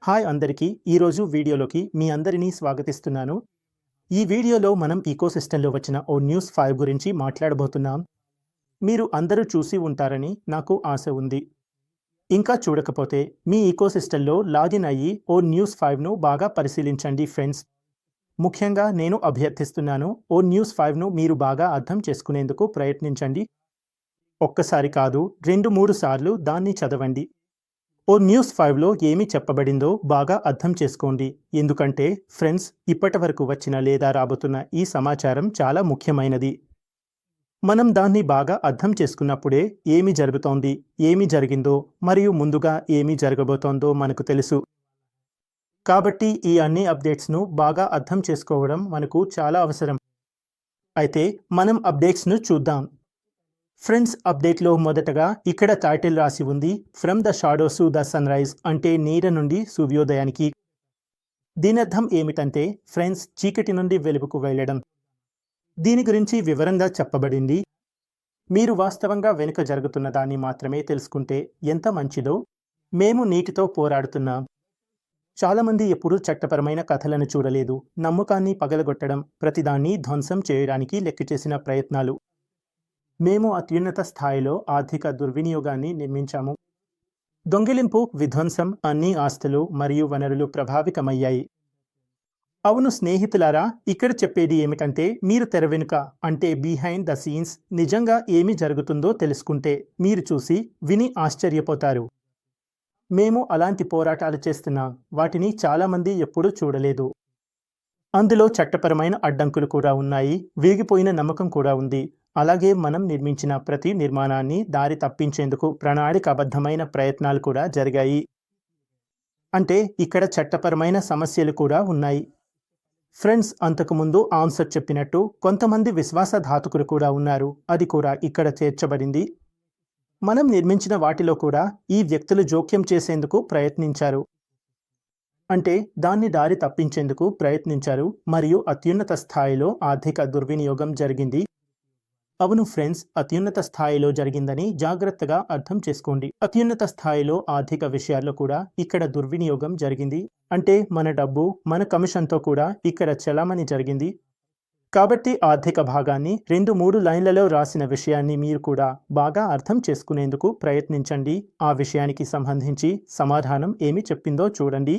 Hi అందరికీ ఈరోజు వీడియోలోకి మీ అందరినీ స్వాగతిస్తున్నాను. ఈ వీడియోలో మనం ఈకోసిస్టంలో వచ్చిన ఓ న్యూస్ 5 గురించి మాట్లాడబోతున్నాం. మీరు అందరూ చూసి ఉంటారని నాకు ఆశ ఉంది. ఇంకా చూడకపోతే మీ ఈకోసిస్టంలో లాగిన్ అయ్యి ఓ న్యూస్ 5ను బాగా పరిశీలించండి ఫ్రెండ్స్. ముఖ్యంగా నేను అభ్యర్థిస్తున్నాను, ఓ న్యూస్ 5ను మీరు బాగా అర్థం చేసుకునేందుకు ప్రయత్నించండి. ఒక్కసారి కాదు 2-3 సార్లు దాన్ని చదవండి. ఓ న్యూస్ 5లో ఏమి చెప్పబడిందో బాగా అర్థం చేసుకోండి. ఎందుకంటే ఫ్రెండ్స్, ఇప్పటి వరకు వచ్చిన లేదా రాబోతున్న ఈ సమాచారం చాలా ముఖ్యమైనది. మనం దాన్ని బాగా అర్థం చేసుకున్నప్పుడే ఏమి జరుగుతోంది, ఏమి జరిగిందో మరియు ముందుగా ఏమి జరగబోతోందో మనకు తెలుసు. కాబట్టి ఈ అన్ని అప్డేట్స్ను బాగా అర్థం చేసుకోవడం మనకు చాలా అవసరం. అయితే మనం అప్డేట్స్ను చూద్దాం. ఫ్రెండ్స్, అప్డేట్లో మొదటగా ఇక్కడ టైటిల్ రాసి ఉంది, from the shadows to the sunrise, అంటే నీడ నుండి సూర్యోదయానికి. దీనర్థం ఏమిటంటే ఫ్రెండ్స్, చీకటి నుండి వెలుగుకు వెళ్ళడం. దీని గురించి వివరంగా చెప్పబడింది. మీరు వాస్తవంగా వెనుక జరుగుతున్న దాన్ని మాత్రమే తెలుసుకుంటే ఎంత మంచిదో. మేము నీటితో పోరాడుతున్నాం. చాలామంది ఎప్పుడూ చట్టపరమైన కథలను చూడలేదు. నమ్మకాన్ని పగలగొట్టడం, ప్రతిదాన్ని ధ్వంసం చేయడానికి లెక్కచేసిన ప్రయత్నాలు. మేము అత్యున్నత స్థాయిలో ఆర్థిక దుర్వినియోగాన్ని నిర్మించాము. దొంగిలింపు, విధ్వంసం, అన్ని ఆస్తులు మరియు వనరులు ప్రభావితమయ్యాయి. అవును స్నేహితులారా, ఇక్కడ చెప్పేది ఏమిటంటే మీరు తెర వెనుక, అంటే బిహైండ్ ద సీన్స్ నిజంగా ఏమి జరుగుతుందో తెలుసుకుంటే మీరు చూసి విని ఆశ్చర్యపోతారు. మేము అలాంటి పోరాటాలు చేస్తున్నాం. వాటిని చాలామంది ఎప్పుడూ చూడలేదు. అందులో చట్టపరమైన అడ్డంకులు కూడా ఉన్నాయి. వీగిపోయిన నమ్మకం కూడా ఉంది. అలాగే మనం నిర్మించిన ప్రతి నిర్మాణాన్ని దారి తప్పించేందుకు ప్రణాళికాబద్ధమైన ప్రయత్నాలు కూడా జరిగాయి. అంటే ఇక్కడ చట్టపరమైన సమస్యలు కూడా ఉన్నాయి. ఫ్రెండ్స్, అంతకుముందు ఆన్సర్ చెప్పినట్టు కొంతమంది విశ్వాసఘాతకులు కూడా ఉన్నారు. అది కూడా ఇక్కడ చేర్చబడింది. మనం నిర్మించిన వాటిలో కూడా ఈ వ్యక్తులు జోక్యం చేసేందుకు ప్రయత్నించారు. అంటే దాన్ని దారి తప్పించేందుకు ప్రయత్నించారు మరియు అత్యున్నత స్థాయిలో ఆర్థిక దుర్వినియోగం జరిగింది. అవును ఫ్రెండ్స్, అత్యున్నత స్థాయిలో జరిగిందని జాగ్రత్తగా అర్థం చేసుకోండి. అత్యున్నత స్థాయిలో ఆర్థిక విషయాల్లో కూడా ఇక్కడ దుర్వినియోగం జరిగింది. అంటే మన డబ్బు, మన కమిషన్తో కూడా ఇక్కడ చలామణి జరిగింది. కాబట్టి ఆర్థిక భాగాన్ని 2-3 లైన్లలో రాసిన విషయాన్ని మీరు కూడా బాగా అర్థం చేసుకునేందుకు ప్రయత్నించండి. ఆ విషయానికి సంబంధించి సమాధానం ఏమి చెప్పిందో చూడండి.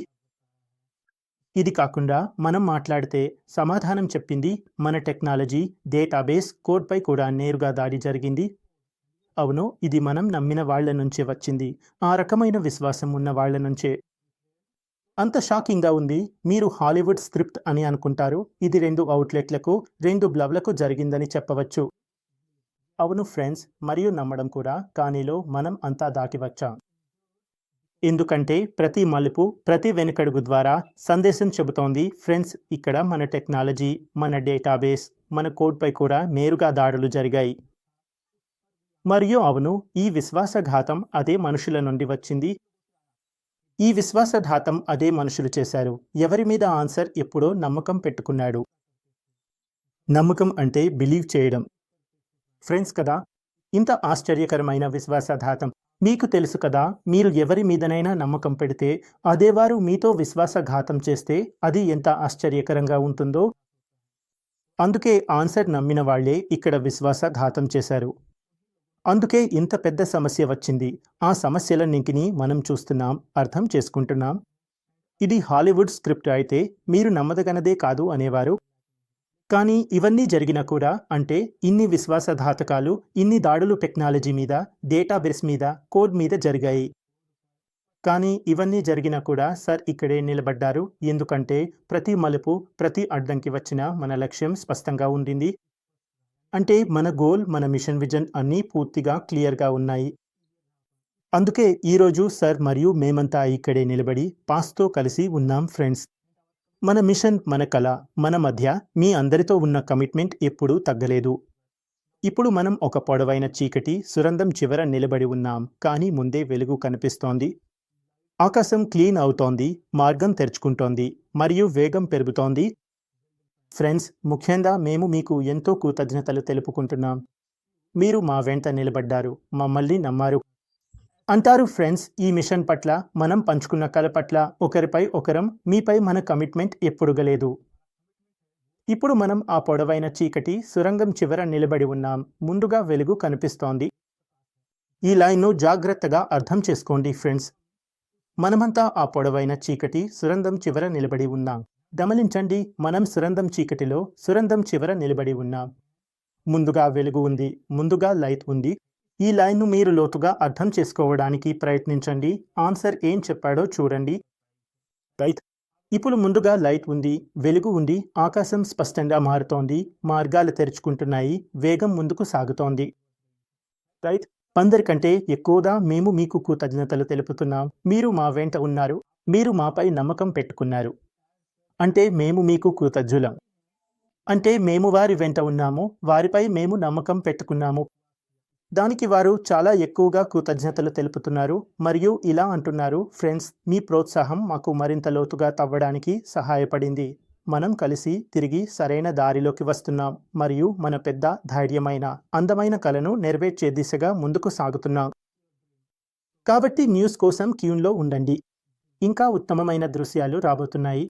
ఇది కాకుండా మనం మాట్లాడితే సమాధానం చెప్పింది మన టెక్నాలజీ, డేటాబేస్, కోడ్పై కూడా నేరుగా దాడి జరిగింది. అవును, ఇది మనం నమ్మిన వాళ్ల నుంచే వచ్చింది. ఆ రకమైన విశ్వాసం ఉన్న వాళ్ల నుంచే. అంత షాకింగ్గా ఉంది. మీరు హాలీవుడ్ స్క్రిప్ట్ అని అనుకుంటారు. ఇది 2 అవుట్లెట్లకు, 2 బ్లవ్లకు జరిగిందని చెప్పవచ్చు. అవును ఫ్రెండ్స్, మరియు నమ్మడం కూడా. కానీలో మనం అంతా దాటి వచ్చాం. ఎందుకంటే ప్రతి మలుపు, ప్రతి వెనుకడుగు ద్వారా సందేశం చెబుతోంది ఫ్రెండ్స్, ఇక్కడ మన టెక్నాలజీ, మన డేటాబేస్, మన కోడ్పై కూడా నేరుగా దాడులు జరిగాయి. మరియు అవును, ఈ విశ్వాసఘాతం అదే మనుషుల నుండి వచ్చింది. ఈ విశ్వాసఘాతం అదే మనుషులు చేశారు. ఎవరి మీద ఆన్సర్ ఎప్పుడో నమ్మకం పెట్టుకున్నాడు. నమ్మకం అంటే బిలీవ్ చేయడం. ఫ్రెండ్స్ కదా, ఇంత ఆశ్చర్యకరమైన విశ్వాసఘాతం. మీకు తెలుసు కదా, మీరు ఎవరి మీదనైనా నమ్మకం పెడితే అదేవారు మీతో విశ్వాసఘాతం చేస్తే అది ఎంత ఆశ్చర్యకరంగా ఉంటుందో. అందుకే ఆన్సర్ నమ్మిన వాళ్లే ఇక్కడ విశ్వాసఘాతం చేశారు. అందుకే ఇంత పెద్ద సమస్య వచ్చింది. ఆ సమస్యలన్నింటినీ మనం చూస్తున్నాం, అర్థం చేసుకుంటున్నాం. ఇది హాలీవుడ్ స్క్రిప్ట్ అయితే మీరు నమ్మదగనదే కాదు అనేవారు. కానీ ఇవన్నీ జరిగినా కూడా, అంటే ఇన్ని విశ్వాసఘాతకాలు, ఇన్ని దాడులు టెక్నాలజీ మీద, డేటాబేస్ మీద, కోడ్ మీద జరిగాయి. కానీ ఇవన్నీ జరిగినా కూడా సార్ ఇక్కడే నిలబడ్డారు. ఎందుకంటే ప్రతి మలుపు, ప్రతి అడ్డంకి వచ్చినా మన లక్ష్యం స్పష్టంగా ఉండింది. అంటే మన గోల్, మన మిషన్ విజన్ అన్నీ పూర్తిగా క్లియర్గా ఉన్నాయి. అందుకే ఈరోజు సార్ మరియు మేమంతా ఇక్కడే నిలబడి పాస్తో కలిసి ఉన్నాం ఫ్రెండ్స్. మన మిషన్, మన కళ, మన మధ్య మీ అందరితో ఉన్న కమిట్మెంట్ ఎప్పుడూ తగ్గలేదు. ఇప్పుడు మనం ఒక పొడవైన చీకటి సురంగం చివర నిలబడి ఉన్నాం. కానీ ముందే వెలుగు కనిపిస్తోంది. ఆకాశం క్లీన్ అవుతోంది, మార్గం తెరుచుకుంటోంది మరియు వేగం పెరుగుతోంది. ఫ్రెండ్స్, ముఖ్యంగా మేము మీకు ఎంతో కృతజ్ఞతలు తెలుపుకుంటున్నాం. మీరు మా వెంట నిలబడ్డారు, మమ్మల్ని నమ్మారు. అంటారు ఫ్రెండ్స్. ఈ మిషన్ పట్ల, మనం పంచుకున్న కల పట్ల ఒకరిపై ఒకరం, మీపై మన కమిట్మెంట్ ఎప్పుడుగలేదు. ఇప్పుడు మనం ఆ పొడవైన చీకటి సొరంగం చివర నిలబడి ఉన్నాం. ముందుగా వెలుగు కనిపిస్తోంది. ఈ లైన్ను జాగ్రత్తగా అర్థం చేసుకోండి ఫ్రెండ్స్. మనమంతా ఆ పొడవైన చీకటి సొరంగం చివర నిలబడి ఉన్నాం. గమనించండి, మనం సొరంగం చివర నిలబడి ఉన్నాం. ముందుగా వెలుగు ఉంది, ముందుగా లైట్ ఉంది. ఈ లైన్ను మీరు లోతుగా అర్థం చేసుకోవడానికి ప్రయత్నించండి. ఆన్సర్ ఏం చెప్పాడో చూడండి. రైట్. ఇప్పుడు ముందుగా లైట్ ఉంది, వెలుగు ఉంది, ఆకాశం స్పష్టంగా మారుతోంది, మార్గాలు తెరుచుకుంటున్నాయి, వేగం ముందుకు సాగుతోంది. రైట్. అందరికంటే ఎక్కువగా మేము మీకు కృతజ్ఞతలు తెలుపుతున్నాం. మీరు మా వెంట ఉన్నారు, మీరు మాపై నమ్మకం పెట్టుకున్నారు. అంటే మేము మీకు కృతజ్ఞులం. అంటే మేము వారి వెంట ఉన్నాము, వారిపై మేము నమ్మకం పెట్టుకున్నాము. దానికి వారు చాలా ఎక్కువగా కృతజ్ఞతలు తెలుపుతున్నారు మరియు ఇలా అంటున్నారు, ఫ్రెండ్స్, మీ ప్రోత్సాహం మాకు మరింత లోతుగా తవ్వడానికి సహాయపడింది. మనం కలిసి తిరిగి సరైన దారిలోకి వస్తున్నాం మరియు మన పెద్ద, ధైర్యమైన, అందమైన కలను నెరవేర్చే దిశగా ముందుకు సాగుతున్నాం. కాబట్టి న్యూస్ కోసం క్యూన్లో ఉండండి. ఇంకా ఉత్తమమైన దృశ్యాలు రాబోతున్నాయి.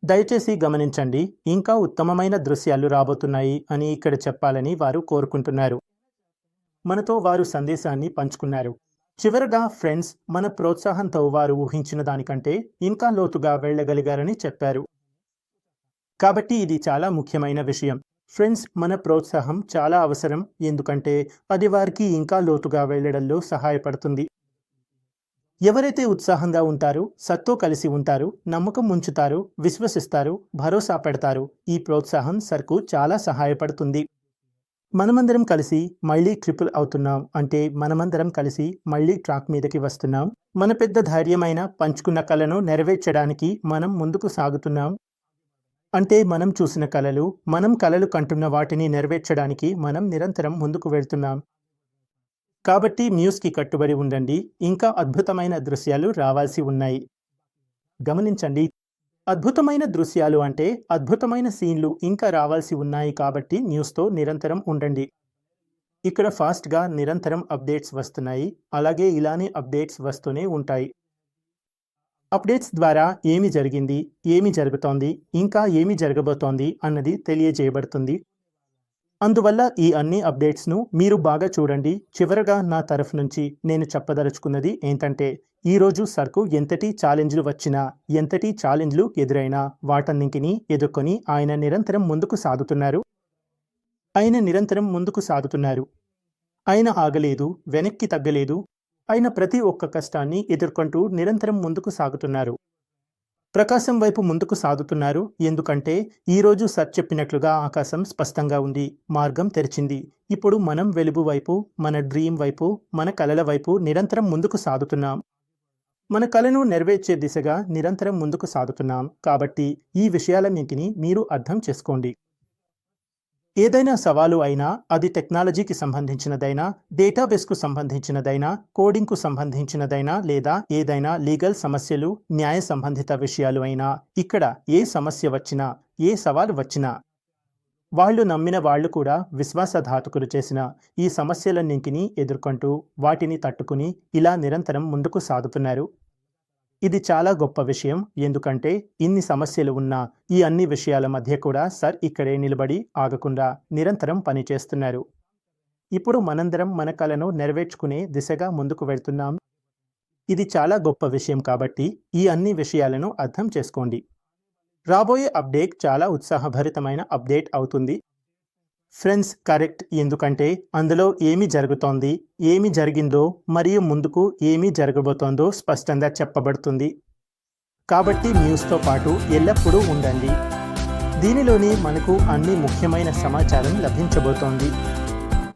దయచేసి గమనించండి, ఇంకా ఉత్తమమైన దృశ్యాలు రాబోతున్నాయి అని ఇక్కడ చెప్పాలని వారు కోరుకుంటున్నారు. మనతో వారు సందేశాన్ని పంచుకున్నారు. చివరగా ఫ్రెండ్స్, మన ప్రోత్సాహంతో వారు ఊహించిన దానికంటే ఇంకా లోతుగా వెళ్ళగలిగారని చెప్పారు. కాబట్టి ఇది చాలా ముఖ్యమైన విషయం. ఫ్రెండ్స్, మన ప్రోత్సాహం చాలా అవసరం, ఎందుకంటే అది వారికి ఇంకా లోతుగా వెళ్ళడంలో సహాయపడుతుంది. ఎవరైతే ఉత్సాహంగా ఉంటారో, సత్తో కలిసి ఉంటారో, నమ్మకం ఉంచుతారో, విశ్వసిస్తారో, భరోసా పెడతారో, ఈ ప్రోత్సాహం సర్కు చాలా సహాయపడుతుంది. మనమందరం కలిసి మళ్ళీ ట్రిపుల్ అవుతున్నాం. అంటే మనమందరం కలిసి మళ్ళీ ట్రాక్ మీదకి వస్తున్నాం. మన పెద్ద ధైర్యమైన పంచుకున్న కలను నెరవేర్చడానికి మనం ముందుకు సాగుతున్నాం. అంటే మనం చూసిన కలలు, మనం కలలు కంటున్న వాటిని నెరవేర్చడానికి మనం నిరంతరం ముందుకు వెళ్తున్నాం. కాబట్టి న్యూస్కి కట్టుబడి ఉండండి. ఇంకా అద్భుతమైన దృశ్యాలు రావాల్సి ఉన్నాయి. గమనించండి, అద్భుతమైన దృశ్యాలు అంటే అద్భుతమైన సీన్లు ఇంకా రావాల్సి ఉన్నాయి. కాబట్టి న్యూస్తో నిరంతరం ఉండండి. ఇక్కడ ఫాస్ట్గా నిరంతరం అప్డేట్స్ వస్తున్నాయి. అలాగే ఇలానే అప్డేట్స్ వస్తూనే ఉంటాయి. అప్డేట్స్ ద్వారా ఏమి జరిగింది, ఏమి జరుగుతోంది, ఇంకా ఏమి జరగబోతోంది అన్నది తెలియజేయబడుతుంది. అందువల్ల ఈ అన్ని అప్డేట్స్ను మీరు బాగా చూడండి. చివరగా నా తరఫు నుంచి నేను చెప్పదలుచుకున్నది ఏంటంటే, ఈరోజు సర్కు ఎంతటి ఛాలెంజ్లు వచ్చినా, ఎంతటి ఛాలెంజ్లు ఎదురైనా వాటన్నింటినీ ఎదుర్కొని ఆయన నిరంతరం ముందుకు సాగుతున్నారు. ఆయన ఆగలేదు, వెనక్కి తగ్గలేదు. ఆయన ప్రతి ఒక్క కష్టాన్ని ఎదుర్కొంటూ నిరంతరం ముందుకు సాగుతున్నారు. ప్రకాశం వైపు ముందుకు సాగుతున్నారు. ఎందుకంటే ఈరోజు సర్ చెప్పినట్లుగా ఆకాశం స్పష్టంగా ఉంది, మార్గం తెరిచింది. ఇప్పుడు మనం వెలుగు వైపు, మన డ్రీమ్ వైపు, మన కలల వైపు నిరంతరం ముందుకు సాగుతున్నాం. మన కలను నెరవేర్చే దిశగా నిరంతరం ముందుకు సాగుతున్నాం. కాబట్టి ఈ విషయాలన్నింటినీ మీరు అర్థం చేసుకోండి. ఏదైనా సవాలు అయినా, అది టెక్నాలజీకి సంబంధించినదైనా, డేటాబేస్కు సంబంధించినదైనా, కోడింగ్కు సంబంధించినదైనా, లేదా ఏదైనా లీగల్ సమస్యలు, న్యాయ సంబంధిత విషయాలు అయినా, ఇక్కడ ఏ సమస్య వచ్చినా, ఏ సవాలు వచ్చినా, వాళ్ళు నమ్మిన వాళ్ళు కూడా విశ్వాసఘాతకులు చేసిన ఈ సమస్యలన్నింటినీ ఎదుర్కొంటూ, వాటిని తట్టుకుని ఇలా నిరంతరం ముందుకు సాగుతున్నారు. ఇది చాలా గొప్ప విషయం. ఎందుకంటే ఇన్ని సమస్యలు ఉన్నా, ఈ అన్ని విషయాల మధ్య కూడా సర్ ఇక్కడే నిలబడి ఆగకుండా నిరంతరం పనిచేస్తున్నారు. ఇప్పుడు మనందరం మన కలను నెరవేర్చుకునే దిశగా ముందుకు వెళ్తున్నాం. ఇది చాలా గొప్ప విషయం. కాబట్టి ఈ అన్ని విషయాలను అర్థం చేసుకోండి. రాబోయే అప్డేట్ చాలా ఉత్సాహభరితమైన అప్డేట్ అవుతుంది. Friends, correct. ఎందుకంటే అందులో ఏమి జరుగుతోంది, ఏమి జరిగిందో మరియు ముందుకు ఏమి జరగబోతోందో స్పష్టంగా చెప్పబడుతుంది. కాబట్టి న్యూస్తో పాటు ఎల్లప్పుడూ ఉండండి. దీనిలోనే మనకు అన్ని ముఖ్యమైన సమాచారం లభించబోతోంది.